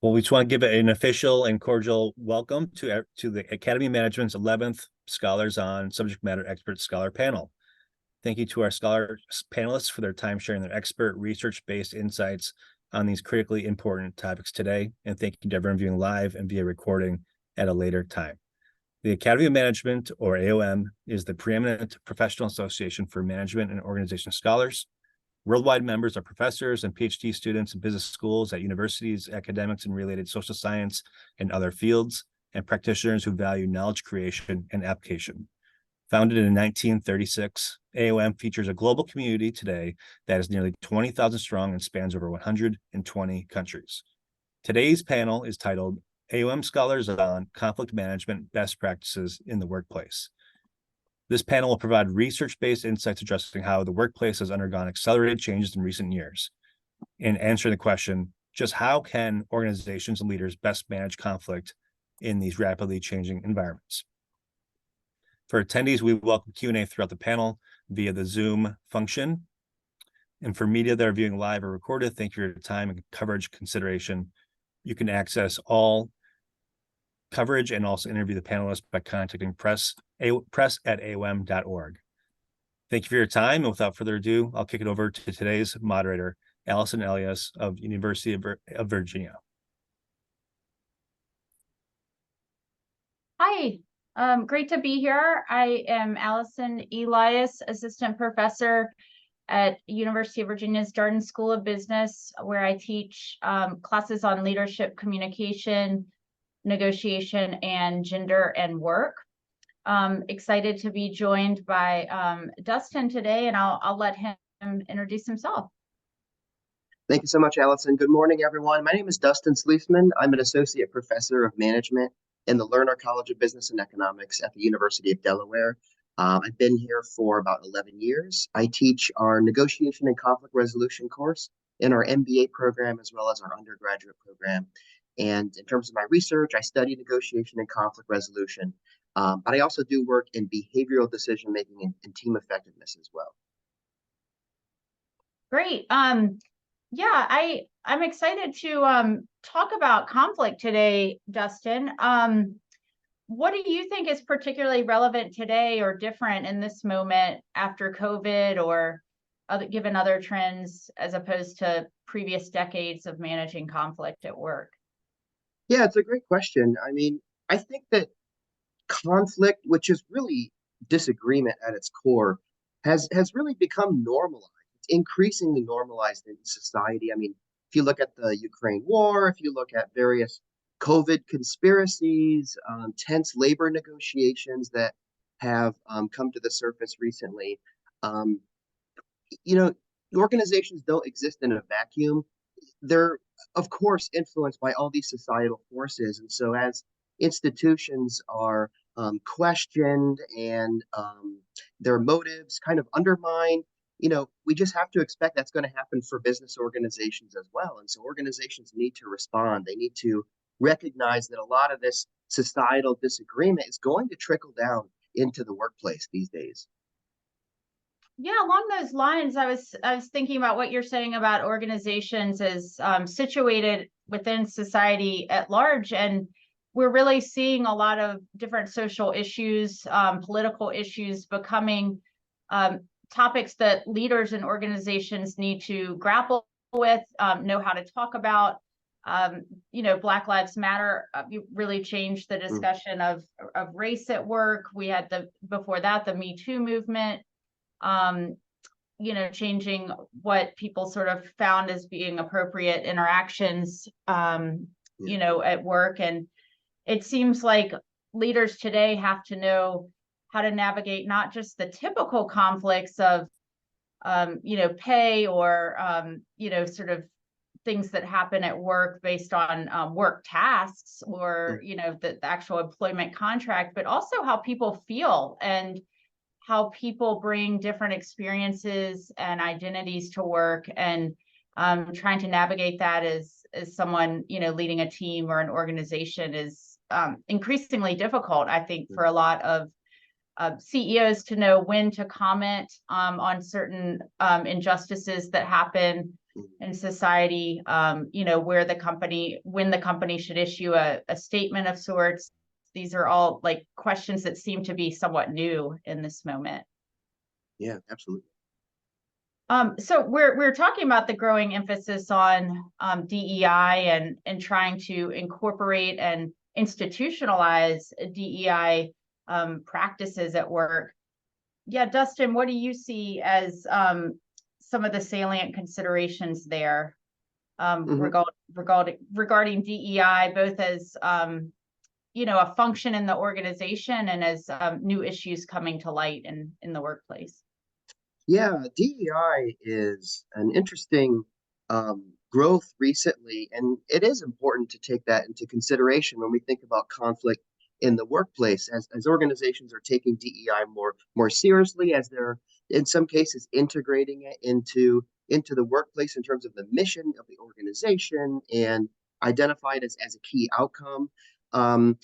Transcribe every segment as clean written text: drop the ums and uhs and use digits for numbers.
Well, we just want to give an official and cordial welcome to the Academy Management's 11th Scholars on Subject Matter Expert Scholar Panel. Thank you to our scholar panelists for their time sharing their expert research-based insights on these critically important topics today. And thank you to everyone viewing live and via recording at a later time. The Academy of Management, or AOM, is the preeminent professional association for management and organization scholars. Worldwide members are professors and PhD students in business schools at universities, academics in related social science and other fields, and practitioners who value knowledge creation and application. Founded in 1936, AOM features a global community today that is nearly 20,000 strong and spans over 120 countries. Today's panel is titled AOM Scholars on Conflict Management Best Practices in the Workplace. This panel will provide research-based insights addressing how the workplace has undergone accelerated changes in recent years and answering the question, just how can organizations and leaders best manage conflict in these rapidly changing environments? For attendees, we welcome Q&A throughout the panel via the Zoom function. And for media that are viewing live or recorded, thank you for your time and coverage consideration. You can access all coverage and also interview the panelists by contacting press@aom.org. Thank you for your time. And without further ado, I'll kick it over to today's moderator, Allison Elias of University of Virginia. Hi, great to be here. I am Allison Elias, assistant professor at University of Virginia's Darden School of Business, where I teach classes on leadership, communication, negotiation, and gender and work. Excited to be joined by Dustin today, and I'll let him introduce himself. Thank you so much, Allison. Good morning, everyone. My name is Dustin Sleesman. I'm an associate professor of management in the Lerner College of Business and Economics at the University of Delaware. I've been here for about 11 years. I teach our negotiation and conflict resolution course in our MBA program as well as our undergraduate program. And in terms of my research, I study negotiation and conflict resolution, but I also do work in behavioral decision-making and team effectiveness as well. Great. Yeah, I'm excited to talk about conflict today, Dustin. What do you think is particularly relevant today or different in this moment after COVID or given other trends as opposed to previous decades of managing conflict at work? Yeah, it's a great question. I mean, I think that conflict, which is really disagreement at its core, has really become normalized. It's increasingly normalized in society. I mean, if you look at the Ukraine war, if you look at various COVID conspiracies, tense labor negotiations that have come to the surface recently, organizations don't exist in a vacuum. They're, of course, influenced by all these societal forces. And so as institutions are questioned and their motives kind of undermined, we just have to expect that's going to happen for business organizations as well. And so organizations need to respond. They need to recognize that a lot of this societal disagreement is going to trickle down into the workplace these days. Yeah, along those lines, I was thinking about what you're saying about organizations as situated within society at large, and we're really seeing a lot of different social issues, political issues becoming topics that leaders and organizations need to grapple with, know how to talk about. Black Lives Matter really changed the discussion of race at work. We had before that the Me Too movement. Changing what people sort of found as being appropriate interactions, at work. And it seems like leaders today have to know how to navigate not just the typical conflicts of, pay or, sort of things that happen at work based on work tasks or, the actual employment contract, but also how people feel and how people bring different experiences and identities to work, and trying to navigate that as someone, leading a team or an organization is increasingly difficult, I think, for a lot of CEOs to know when to comment on certain injustices that happen in society, where when the company should issue a statement of sorts. These are all like questions that seem to be somewhat new in this moment. Yeah, absolutely. So we're talking about the growing emphasis on DEI and trying to incorporate and institutionalize DEI practices at work. Yeah, Dustin, what do you see as some of the salient considerations there regarding DEI, both as a function in the organization and as new issues coming to light in the workplace? Yeah, DEI is an interesting growth recently, and it is important to take that into consideration when we think about conflict in the workplace, as organizations are taking DEI more seriously, as they're in some cases integrating it into the workplace in terms of the mission of the organization and identify it as a key outcome. Um,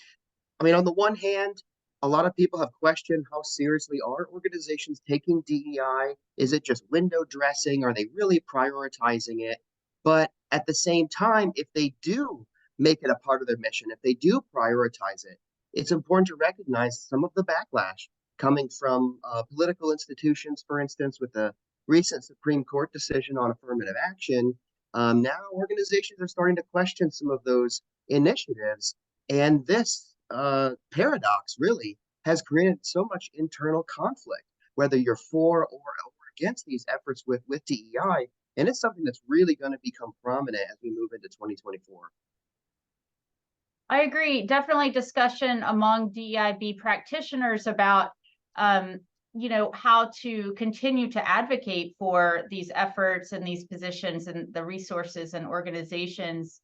I mean, on the one hand, a lot of people have questioned how seriously are organizations taking DEI? Is it just window dressing? Are they really prioritizing it? But at the same time, if they do make it a part of their mission, if they do prioritize it, it's important to recognize some of the backlash coming from political institutions, for instance, with the recent Supreme Court decision on affirmative action. Now organizations are starting to question some of those initiatives. And this paradox really has created so much internal conflict, whether you're for or against these efforts with DEI. And it's something that's really going to become prominent as we move into 2024. I agree. Definitely discussion among DEIB practitioners about, how to continue to advocate for these efforts and these positions and the resources and organizations.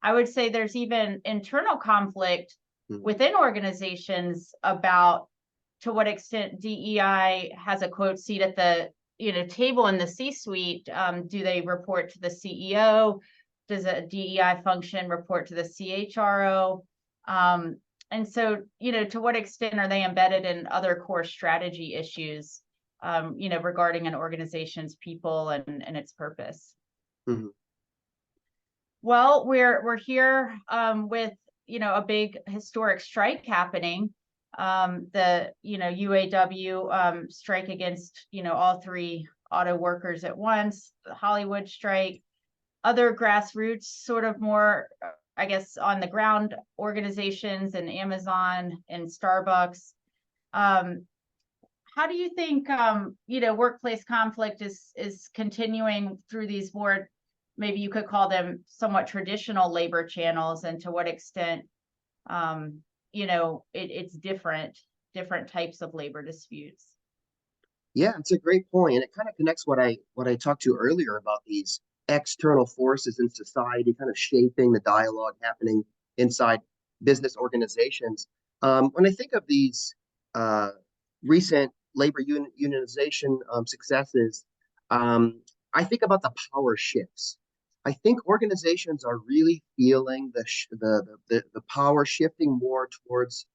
I would say there's even internal conflict within organizations about to what extent DEI has a quote seat at the table in the C-suite. Do they report to the CEO? Does a DEI function report to the CHRO? And so, to what extent are they embedded in other core strategy issues, regarding an organization's people and its purpose? Mm-hmm. Well, we're here with a big historic strike happening. The UAW strike against all three auto workers at once, the Hollywood strike, other grassroots sort of more, I guess, on the ground organizations and Amazon and Starbucks. How do you think workplace conflict is continuing through these more, maybe you could call them somewhat traditional labor channels, and to what extent it's different types of labor disputes? Yeah, it's a great point, and it kind of connects what I talked to earlier about these external forces in society kind of shaping the dialogue happening inside business organizations. When I think of these recent labor unionization successes, I think about the power shifts. I think organizations are really feeling the power shifting more towards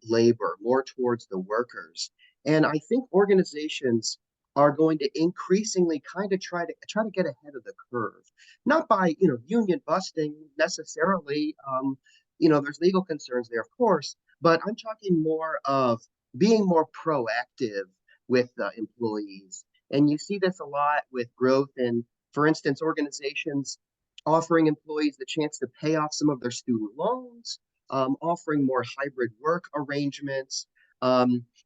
labor, more towards the workers. And I think organizations are going to increasingly kind of try to get ahead of the curve, not by union busting necessarily. There's legal concerns there, of course, but I'm talking more of being more proactive with employees. And you see this a lot with growth in, for instance, organizations offering employees the chance to pay off some of their student loans, offering more hybrid work arrangements,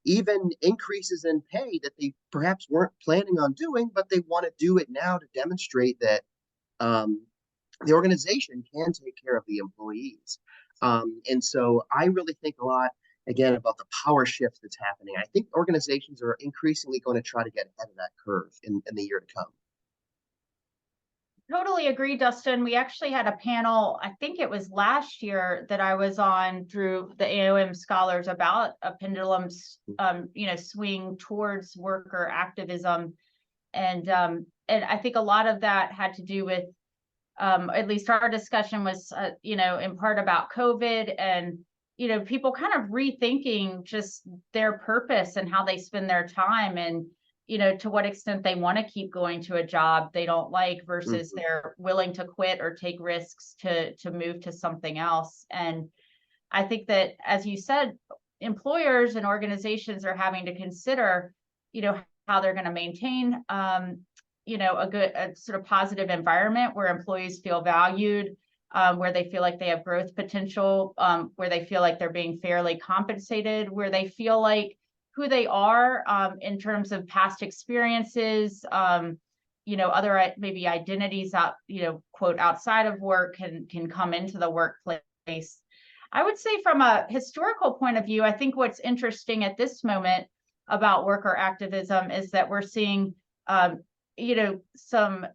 even increases in pay that they perhaps weren't planning on doing, but they want to do it now to demonstrate that the organization can take care of the employees. And so I really think a lot, again, about the power shift that's happening. I think organizations are increasingly going to try to get ahead of that curve in the year to come. Totally agree, Dustin. We actually had a panel, I think it was last year, that I was on through the AOM scholars about a pendulum's, swing towards worker activism. And I think a lot of that had to do with, at least our discussion was, in part about COVID and, people kind of rethinking just their purpose and how they spend their time. And to what extent they want to keep going to a job they don't like versus they're willing to quit or take risks to move to something else. And I think that, as you said, employers and organizations are having to consider, how they're going to maintain, a sort of positive environment where employees feel valued, where they feel like they have growth potential, where they feel like they're being fairly compensated, where they feel like who they are, in terms of past experiences, other maybe identities out, quote, outside of work can come into the workplace. I would say from a historical point of view, I think what's interesting at this moment about worker activism is that we're seeing, some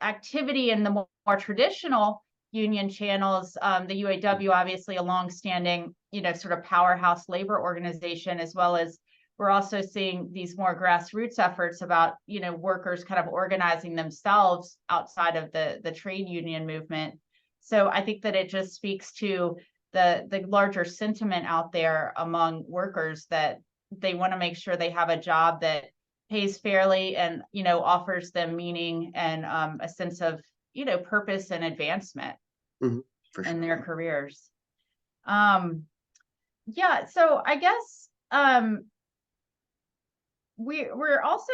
activity in the more traditional union channels. The UAW, obviously a longstanding, sort of powerhouse labor organization, as well as we're also seeing these more grassroots efforts about, workers kind of organizing themselves outside of the trade union movement. So I think that it just speaks to the larger sentiment out there among workers that they want to make sure they have a job that pays fairly and, offers them meaning and a sense of, purpose and advancement For in sure. their careers. Yeah, so I guess we're also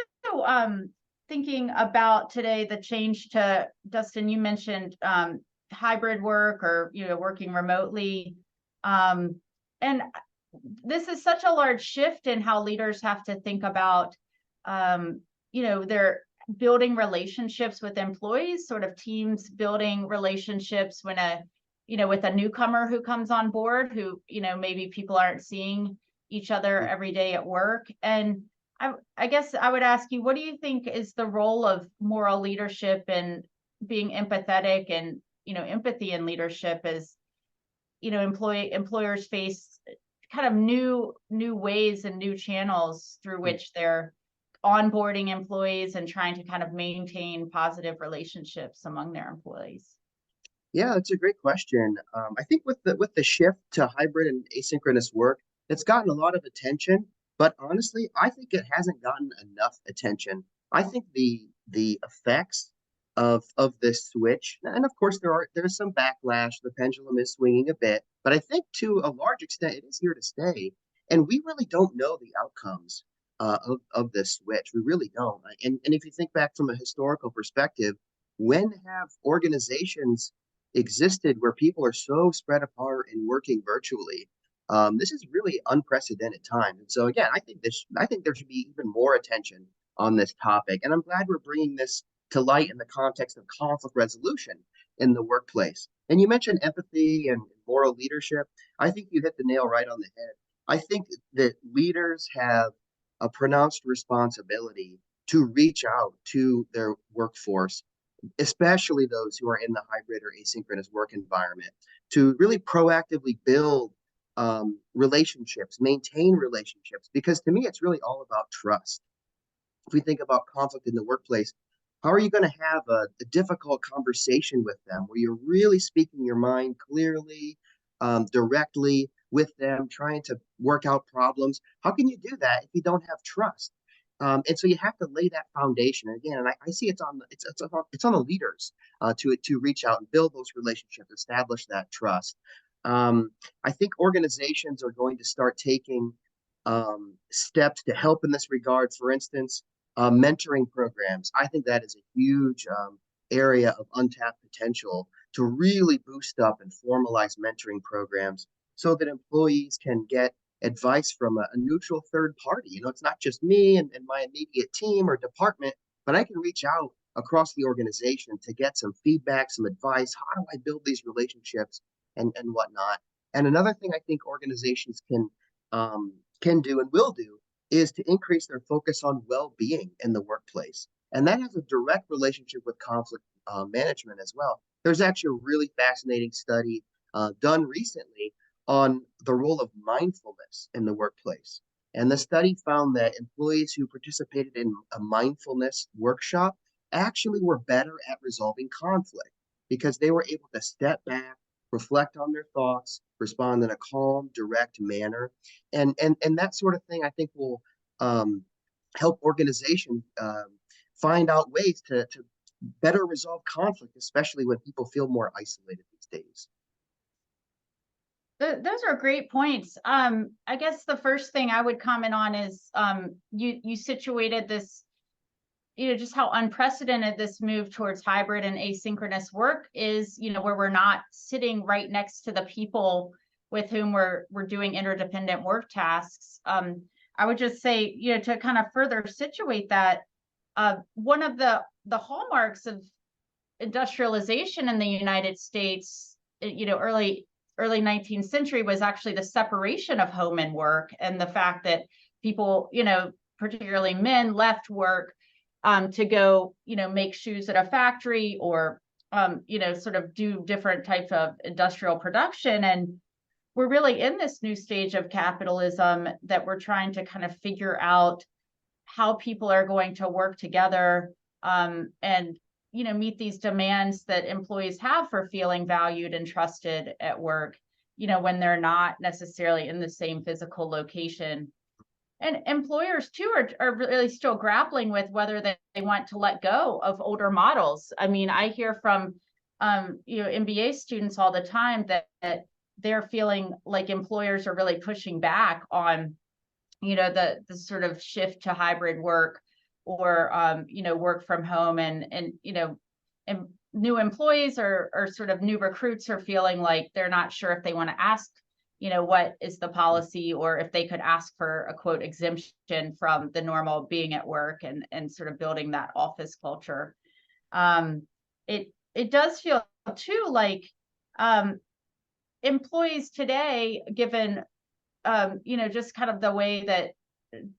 thinking about today the change to, Dustin, you mentioned hybrid work or, working remotely. And this is such a large shift in how leaders have to think about, they're building relationships with employees, sort of teams building relationships when with a newcomer who comes on board, who, maybe people aren't seeing each other every day at work. And I guess I would ask you, what do you think is the role of moral leadership and being empathetic and, empathy in leadership as, employers face kind of new ways and new channels through which they're onboarding employees and trying to kind of maintain positive relationships among their employees? Yeah, that's a great question. I think with the shift to hybrid and asynchronous work, it's gotten a lot of attention, but honestly, I think it hasn't gotten enough attention. I think the effects of this switch, and of course there's some backlash. The pendulum is swinging a bit, but I think to a large extent it is here to stay, and we really don't know the outcomes of this switch. We really don't. And if you think back from a historical perspective, when have organizations existed where people are so spread apart and working virtually? This is really unprecedented time. And so again, I think there should be even more attention on this topic. And I'm glad we're bringing this to light in the context of conflict resolution in the workplace. And you mentioned empathy and moral leadership. I think you hit the nail right on the head. I think that leaders have a pronounced responsibility to reach out to their workforce, especially those who are in the hybrid or asynchronous work environment, to really proactively build relationships, maintain relationships, because to me, it's really all about trust. If we think about conflict in the workplace, how are you going to have a difficult conversation with them where you're really speaking your mind clearly, directly with them, trying to work out problems? How can you do that if you don't have trust? And so you have to lay that foundation. And again, and I see it's on the leaders to reach out and build those relationships, establish that trust. I think organizations are going to start taking steps to help in this regard. For instance, mentoring programs. I think that is a huge area of untapped potential to really boost up and formalize mentoring programs so that employees can get advice from a neutral third party. It's not just me and my immediate team or department, but I can reach out across the organization to get some feedback, some advice. How do I build these relationships and whatnot? And another thing I think organizations can do and will do is to increase their focus on well-being in the workplace. And that has a direct relationship with conflict management as well. There's actually a really fascinating study done recently on the role of mindfulness in the workplace. And the study found that employees who participated in a mindfulness workshop actually were better at resolving conflict because they were able to step back, reflect on their thoughts, respond in a calm, direct manner. And that sort of thing, I think, will help organizations find out ways to better resolve conflict, especially when people feel more isolated these days. Those are great points. I guess the first thing I would comment on is you situated this, just how unprecedented this move towards hybrid and asynchronous work is, where we're not sitting right next to the people with whom we're doing interdependent work tasks. I would just say, to kind of further situate that, one of the hallmarks of industrialization in the United States, early 19th century, was actually the separation of home and work, and the fact that people, particularly men, left work to go, make shoes at a factory, or sort of do different types of industrial production. And we're really in this new stage of capitalism that we're trying to kind of figure out how people are going to work together, and meet these demands that employees have for feeling valued and trusted at work, when they're not necessarily in the same physical location. And employers too are really still grappling with whether they want to let go of older models. I mean, I hear from MBA students all the time that they're feeling like employers are really pushing back on the sort of shift to hybrid work, or work from home, and new employees or sort of new recruits are feeling like they're not sure if they want to ask what is the policy, or if they could ask for a quote exemption from the normal being at work, and sort of building that office culture. It does feel too like employees today, given just kind of the way that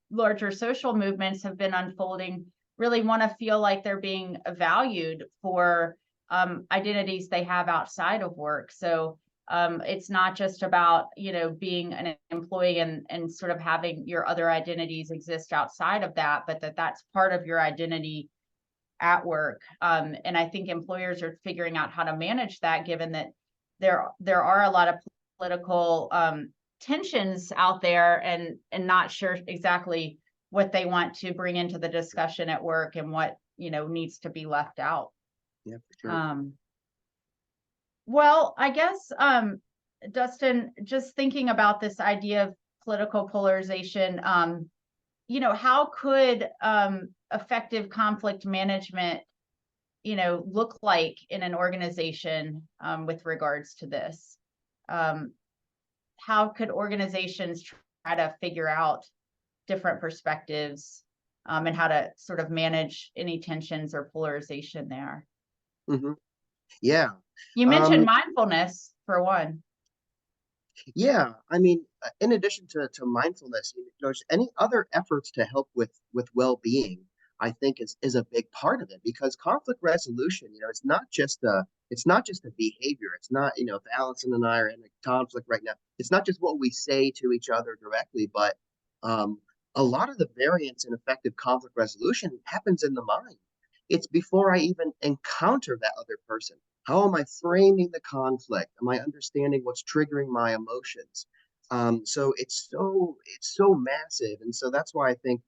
larger social movements have been unfolding, really want to feel like they're being valued for identities they have outside of work. So it's not just about, being an employee and sort of having your other identities exist outside of that, but that's part of your identity at work. And I think employers are figuring out how to manage that, given that there are a lot of political tensions out there, and not sure exactly what they want to bring into the discussion at work, and what needs to be left out. Yeah, for sure. Well, I guess Dustin, just thinking about this idea of political polarization, how could effective conflict management look like in an organization with regards to this? How could organizations try to figure out different perspectives, and how to sort of manage any tensions or polarization there? Mm-hmm. Yeah. You mentioned mindfulness for one. Yeah, I mean, in addition to mindfulness, there's any other efforts to help with well-being, I think is a big part of it, because conflict resolution, it's not just a behavior. It's not, if Allison and I are in a conflict right now, it's not just what we say to each other directly, but a lot of the variance in effective conflict resolution happens in the mind. It's before I even encounter that other person. How am I framing the conflict? Am I understanding what's triggering my emotions? So it's so massive, and so that's why I think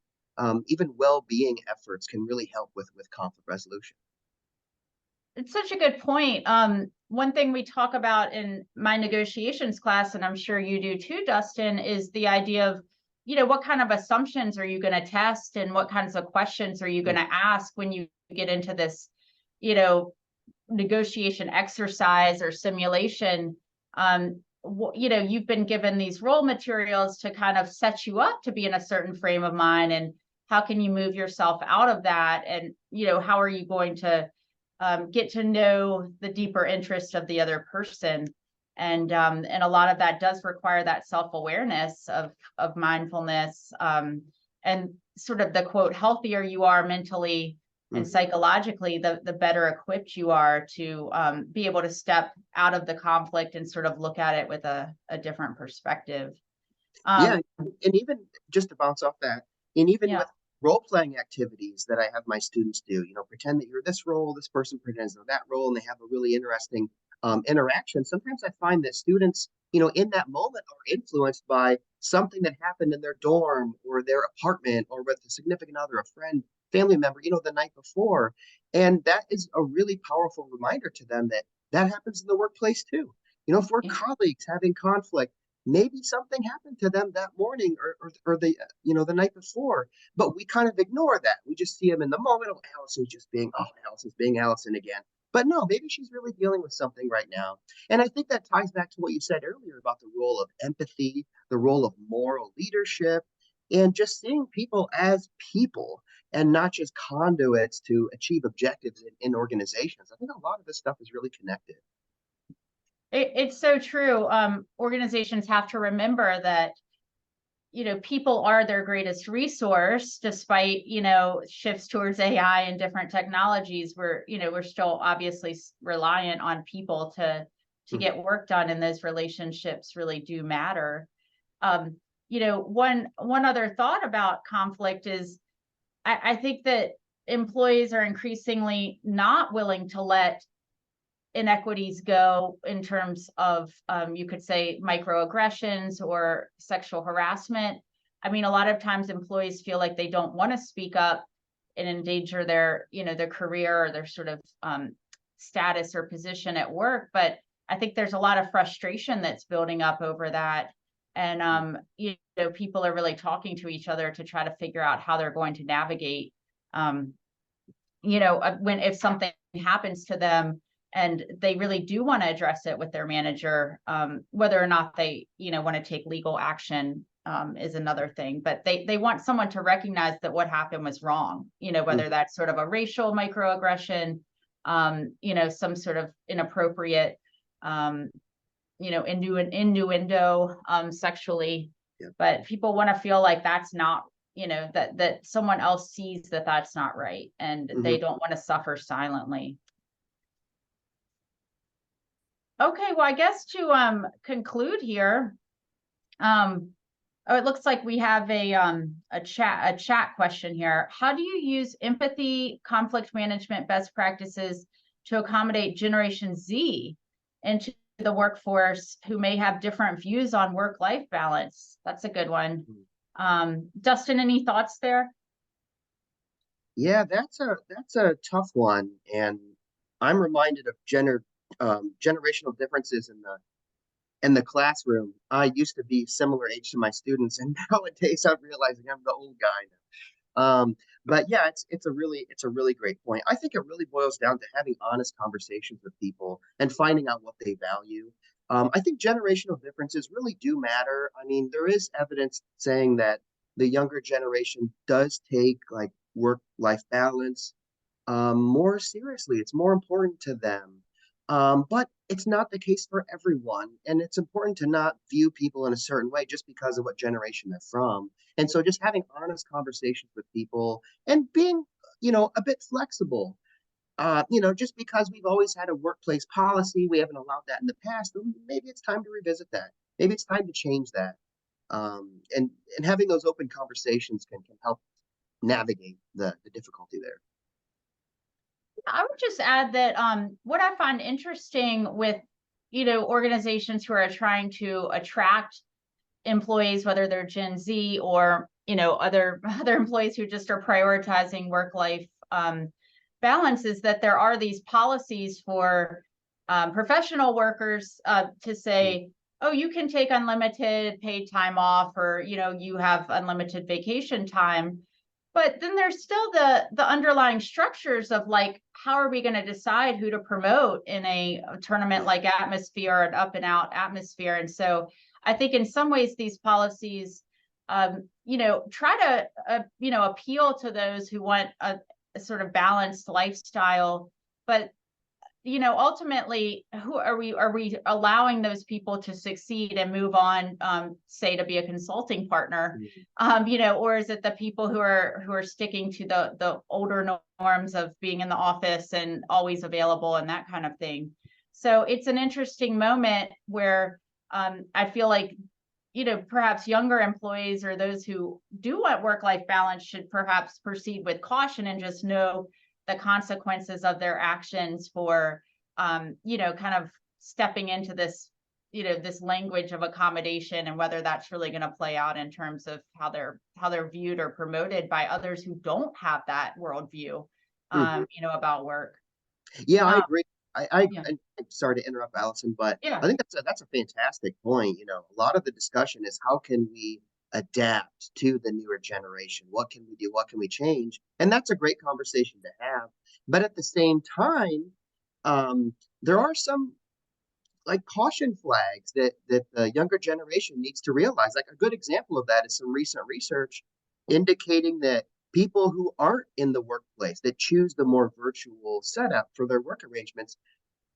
even well-being efforts can really help with conflict resolution. It's such a good point. One thing we talk about in my negotiations class, and I'm sure you do too, Dustin, is the idea of, what kind of assumptions are you going to test, and what kinds of questions are you going to ask when you get into this, negotiation exercise or simulation. You've been given these role materials to kind of set you up to be in a certain frame of mind, and how can you move yourself out of that, and how are you going to get to know the deeper interest of the other person. And a lot of that does require that self-awareness of mindfulness, and sort of the quote, healthier you are mentally and psychologically, the better equipped you are to be able to step out of the conflict and sort of look at it with a different perspective. Yeah, and even just to bounce off that, and even with role-playing activities that I have my students do, pretend that you're this role, this person pretends they're that role, and they have a really interesting interaction. Sometimes I find that students, in that moment are influenced by something that happened in their dorm or their apartment or with a significant other, a friend, family member, the night before. And that is a really powerful reminder to them that that happens in the workplace too. If we're Yeah. colleagues having conflict, maybe something happened to them that morning or the night before, but we kind of ignore that. We just see them in the moment. Oh, Allison's being Allison again. But no, maybe she's really dealing with something right now. And I think that ties back to what you said earlier about the role of empathy, the role of moral leadership, and just seeing people as people and not just conduits to achieve objectives in organizations. I think a lot of this stuff is really connected. It's so true. Organizations have to remember that, people are their greatest resource, despite, shifts towards AI and different technologies. We're still obviously reliant on people to get work done, and those relationships really do matter. One other thought about conflict is I think that employees are increasingly not willing to let inequities go in terms of, you could say, microaggressions or sexual harassment. I mean, a lot of times employees feel like they don't want to speak up and endanger their career or their sort of status or position at work. But I think there's a lot of frustration that's building up over that. And, people are really talking to each other to try to figure out how they're going to navigate, if something happens to them and they really do want to address it with their manager, whether or not they, want to take legal action is another thing. But they want someone to recognize that what happened was wrong, whether that's sort of a racial microaggression, some sort of inappropriate, innuendo sexually. Yeah. But people want to feel like that's not, that someone else sees that that's not right, and they don't want to suffer silently. Okay, well, I guess to conclude here, it looks like we have a chat question here. How do you use empathy, conflict management best practices to accommodate Generation Z into the workforce who may have different views on work-life balance? That's a good one. Dustin, any thoughts there? Yeah, that's a tough one, and I'm reminded of generational differences in the classroom. I used to be similar age to my students, and nowadays I'm realizing I'm the old guy now. But yeah, it's a really great point. I think it really boils down to having honest conversations with people and finding out what they value. I think generational differences really do matter. I mean, there is evidence saying that the younger generation does take like work-life balance more seriously. It's more important to them. But it's not the case for everyone. And it's important to not view people in a certain way just because of what generation they're from. And so just having honest conversations with people and being, a bit flexible. Just because we've always had a workplace policy, we haven't allowed that in the past, maybe it's time to revisit that. Maybe it's time to change that. And having those open conversations can help navigate the difficulty there. I would just add that what I find interesting with, organizations who are trying to attract employees, whether they're Gen Z or, other employees who just are prioritizing work-life balance, is that there are these policies for professional workers to say, oh, you can take unlimited paid time off, or, you have unlimited vacation time. But then there's still the underlying structures of like, how are we going to decide who to promote in a tournament like atmosphere, an up and out atmosphere? And so I think in some ways these policies, try to, appeal to those who want a sort of balanced lifestyle. But ultimately, who are we allowing those people to succeed and move on, say, to be a consulting partner, or is it the people who are sticking to the older norms of being in the office and always available and that kind of thing? So it's an interesting moment where I feel like, perhaps younger employees or those who do want work-life balance should perhaps proceed with caution and just know the consequences of their actions for, kind of stepping into this this language of accommodation, and whether that's really going to play out in terms of how they're viewed or promoted by others who don't have that worldview, Mhm. about work. Yeah, I Um, agree. yeah, I'm sorry to interrupt, Allison, but yeah, I think that's a fantastic point. A lot of the discussion is how can we adapt to the newer generation? What can we do? What can we change? And that's a great conversation to have. But at the same time, there are some like caution flags that the younger generation needs to realize. Like a good example of that is some recent research indicating that people who aren't in the workplace, that choose the more virtual setup for their work arrangements,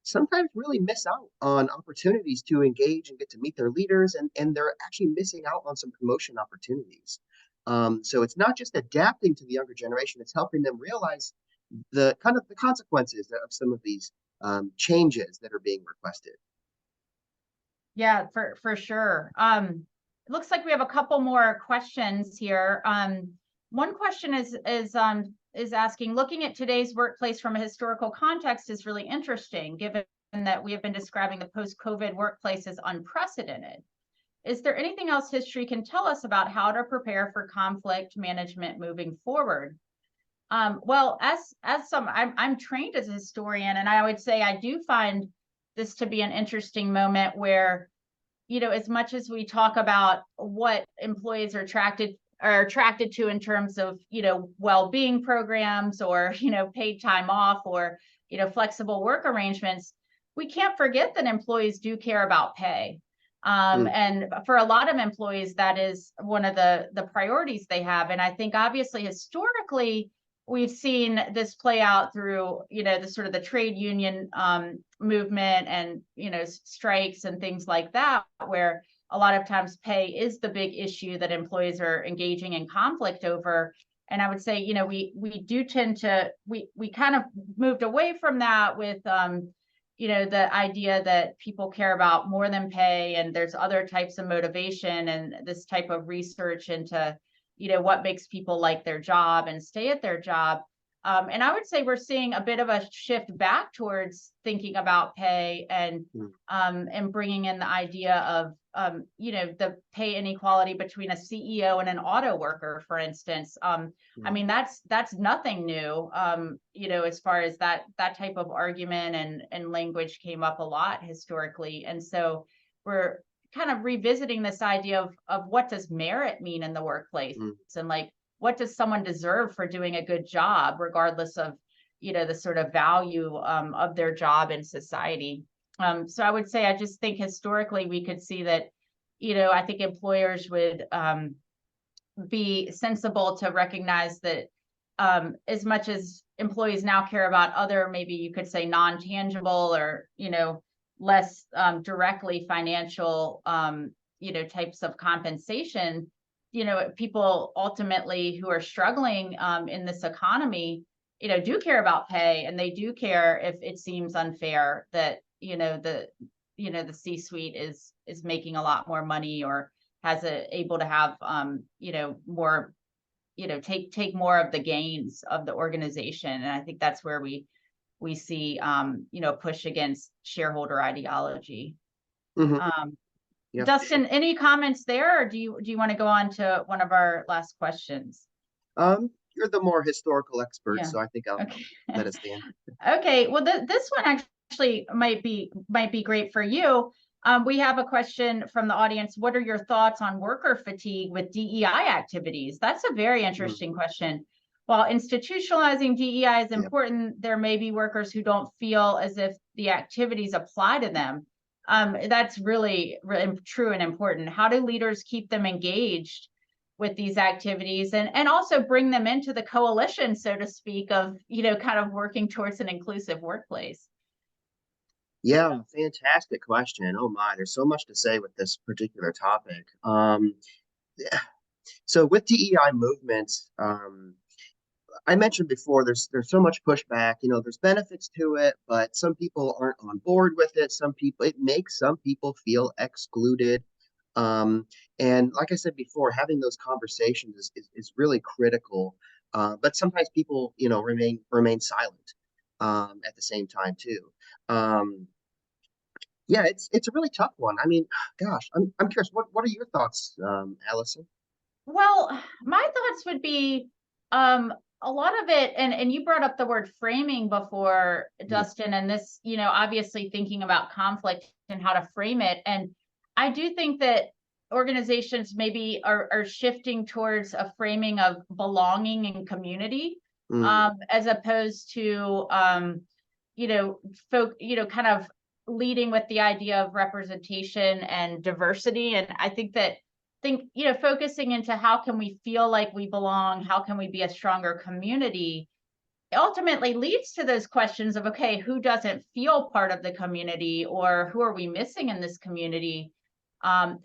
sometimes really miss out on opportunities to engage and get to meet their leaders, and they're actually missing out on some promotion opportunities. So it's not just adapting to the younger generation, it's helping them realize the kind of the consequences of some of these changes that are being requested. yeah, for sure. It looks like we have a couple more questions here. One question is asking, looking at today's workplace from a historical context is really interesting, given that we have been describing the post-COVID workplace as unprecedented. Is there anything else history can tell us about how to prepare for conflict management moving forward? Well, I'm trained as a historian, and I would say I do find this to be an interesting moment where, as much as we talk about what employees are attracted to in terms of, well-being programs, or, paid time off, or, flexible work arrangements, we can't forget that employees do care about pay. Mm, And for a lot of employees, that is one of the priorities they have. And I think obviously historically, we've seen this play out through, the sort of the trade union movement, and, strikes and things like that, where a lot of times pay is the big issue that employees are engaging in conflict over. And I would say, we do tend to, we kind of moved away from that with, the idea that people care about more than pay, and there's other types of motivation, and this type of research into, what makes people like their job and stay at their job. And I would say we're seeing a bit of a shift back towards thinking about pay, mm, and bringing in the idea of, the pay inequality between a CEO and an auto worker, for instance. I mm, mean, that's nothing new. As far as that type of argument and language came up a lot historically, and so we're kind of revisiting this idea of what does merit mean in the workplace, mm. and like, what does someone deserve for doing a good job, regardless of, the sort of value of their job in society. So I would say, I just think historically we could see that, I think employers would be sensible to recognize that, as much as employees now care about other, maybe you could say non-tangible, or, less directly financial, types of compensation, people ultimately who are struggling in this economy, do care about pay, and they do care if it seems unfair that, the C-suite is making a lot more money, or able to have, more, take more of the gains of the organization. And I think that's where we see, push against shareholder ideology. Mhm. Um, Yeah. Dustin, any comments there, or do you want to go on to one of our last questions? You're the more historical expert, Yeah. so I think I'll Okay. let it stand. Okay. Well, this one actually might be great for you. We have a question from the audience. What are your thoughts on worker fatigue with DEI activities? That's a very Mm, interesting question. While institutionalizing DEI is yeah. important, there may be workers who don't feel as if the activities apply to them. That's really, really true and important. How do leaders keep them engaged with these activities, and also bring them into the coalition, so to speak, of, kind of working towards an inclusive workplace? Yeah, fantastic question. Oh my, there's so much to say with this particular topic. So with DEI movements, I mentioned before, there's so much pushback. There's benefits to it, but some people aren't on board with it. It makes some people feel excluded. Um, and like I said before, having those conversations is really critical. But sometimes people, remain silent at the same time too. Um, Yeah, it's a really tough one. I mean, gosh, I'm curious. What are your thoughts, Allison? Well, my thoughts would be um a lot of it, and you brought up the word framing before, Mm, Dustin, and this, obviously thinking about conflict and how to frame it. And I do think that organizations maybe are shifting towards a framing of belonging and community, mm, as opposed to you know, kind of leading with the idea of representation and diversity. And I think that focusing into how can we feel like we belong, how can we be a stronger community, ultimately leads to those questions of, okay, who doesn't feel part of the community, or who are we missing in this community,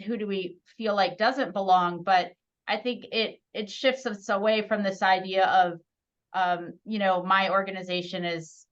who do we feel like doesn't belong. But I think it shifts us away from this idea of my organization is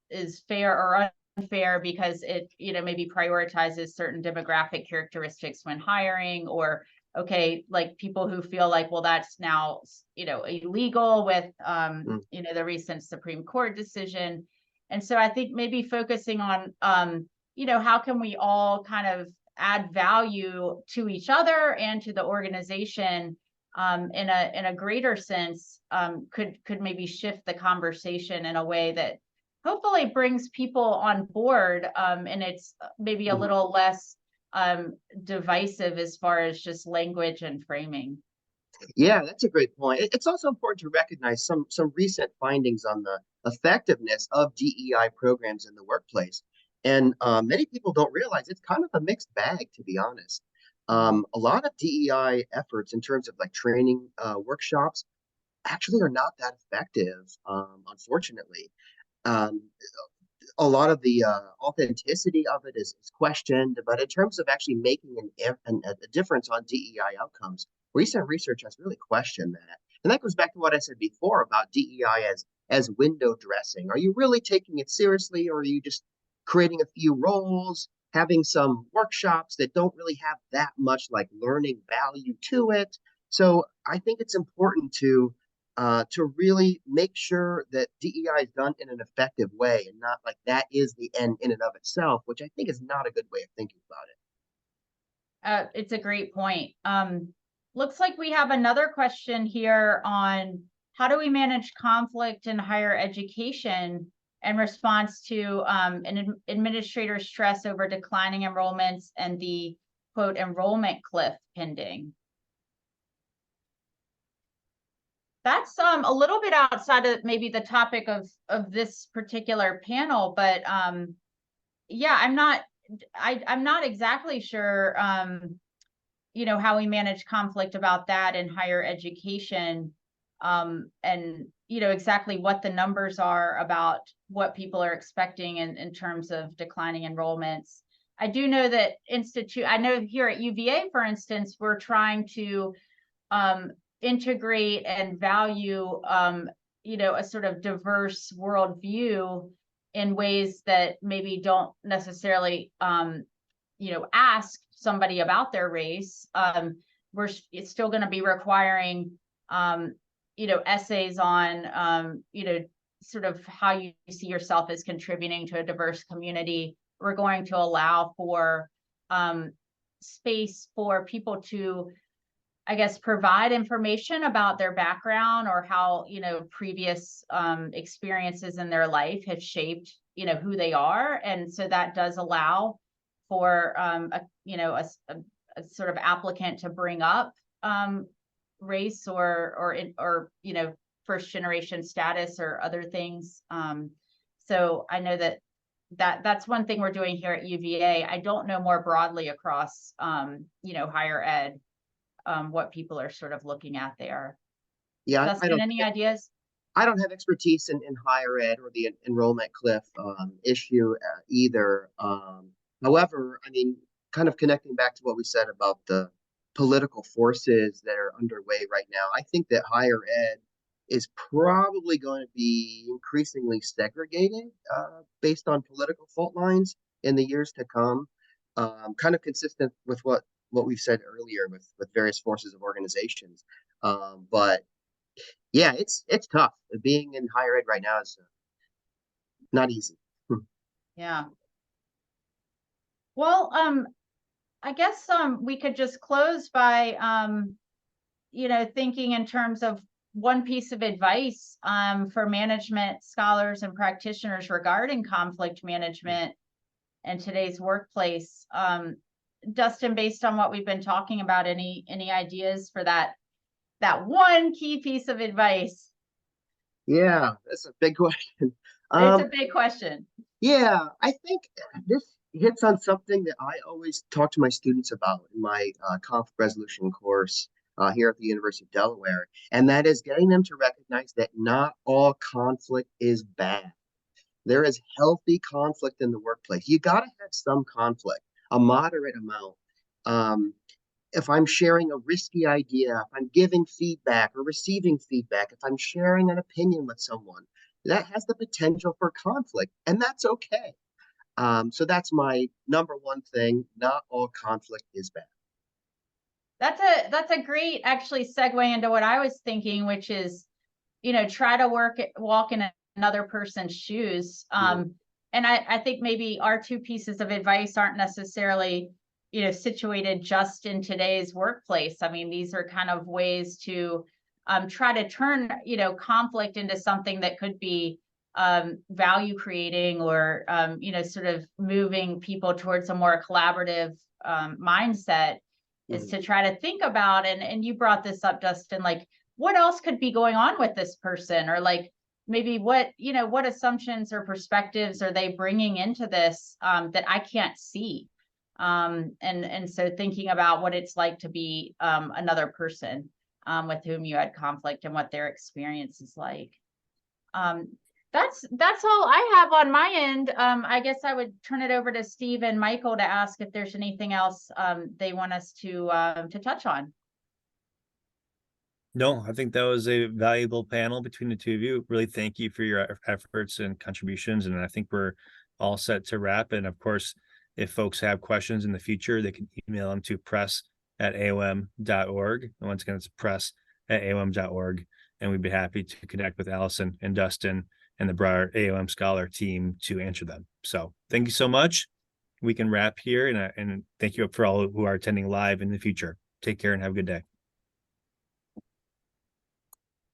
fair or unfair because it, maybe prioritizes certain demographic characteristics when hiring, or okay, like people who feel like, well, that's now, illegal with mm. the recent Supreme Court decision. And so I think maybe focusing on how can we all kind of add value to each other and to the organization, in a greater sense, could maybe shift the conversation in a way that hopefully brings people on board, and it's maybe a Mhm. little less divisive as far as just language and framing. Yeah, that's a great point. It's also important to recognize some recent findings on the effectiveness of DEI programs in the workplace. And many people don't realize it's kind of a mixed bag, to be honest. Mhm. A lot of DEI efforts in terms of like training workshops actually are not that effective, unfortunately. Um, a lot of the authenticity of it is questioned, but in terms of actually making a difference on DEI outcomes, recent research has really questioned that. And that goes back to what I said before about DEI as window dressing. Are you really taking it seriously, or are you just creating a few roles, having some workshops that don't really have that much like learning value to it? So I think it's important to really make sure that DEI is done in an effective way and not like that is the end in and of itself, which I think is not a good way of thinking about it. It's a great point. Looks like we have another question here on how do we manage conflict in higher education in response to an administrator stress over declining enrollments and the quote enrollment cliff pending. That's a little bit outside of maybe the topic of this particular panel, but yeah, I'm not exactly sure how we manage conflict about that in higher education, and exactly what the numbers are about what people are expecting in terms of declining enrollments. I do know that I know here at UVA, for instance, we're trying to integrate and value a sort of diverse worldview in ways that maybe don't necessarily ask somebody about their race. It's still going to be requiring essays on sort of how you see yourself as contributing to a diverse community. We're going to allow for space for people to, I guess, provide information about their background or how, previous experiences in their life have shaped, who they are. And so that does allow for a sort of applicant to bring up race or first generation status or other things. So I know that's one thing we're doing here at UVA. I don't know more broadly across higher ed, what people are sort of looking at there. Yeah, Dustin, any ideas? I don't have expertise in higher ed or the enrollment cliff issue either. However, I mean, kind of connecting back to what we said about the political forces that are underway right now, I think that higher ed is probably going to be increasingly segregated based on political fault lines in the years to come. Kind of consistent with what we've said earlier with various forces of organizations. But yeah, it's tough. Being in higher ed right now is not easy. Yeah. Well, I guess we could just close by thinking in terms of one piece of advice for management scholars and practitioners regarding conflict management in today's workplace. Dustin, based on what we've been talking about, any ideas for that one key piece of advice? Yeah, that's a big question. It's a big question. Yeah, I think this hits on something that I always talk to my students about in my conflict resolution course here at the University of Delaware, and that is getting them to recognize that not all conflict is bad. There is healthy conflict in the workplace. You got to have some conflict, a moderate amount. Um, if I'm sharing a risky idea, if I'm giving feedback or receiving feedback, if I'm sharing an opinion with someone, that has the potential for conflict, and that's okay. So that's my number one thing. Not all conflict is bad. That's a great actually segue into what I was thinking, which is, try to walk in another person's shoes. And I think maybe our two pieces of advice aren't necessarily, situated just in today's workplace. I mean, these are kind of ways to try to turn, conflict into something that could be value creating or, sort of moving people towards a more collaborative mindset is to try to think about, and you brought this up, Dustin, like what else could be going on with this person, or like maybe what assumptions or perspectives are they bringing into this that I can't see. And so thinking about what it's like to be another person with whom you had conflict and what their experience is like. That's all I have on my end. I guess I would turn it over to Steve and Michael to ask if there's anything else they want us to touch on. No, I think that was a valuable panel between the two of you. Really thank you for your efforts and contributions. And I think we're all set to wrap. And of course, if folks have questions in the future, they can email them to press@aom.org. And once again, it's press@aom.org. And we'd be happy to connect with Allison and Dustin and the broader AOM Scholar team to answer them. So thank you so much. We can wrap here, and thank you for all who are attending live in the future. Take care and have a good day.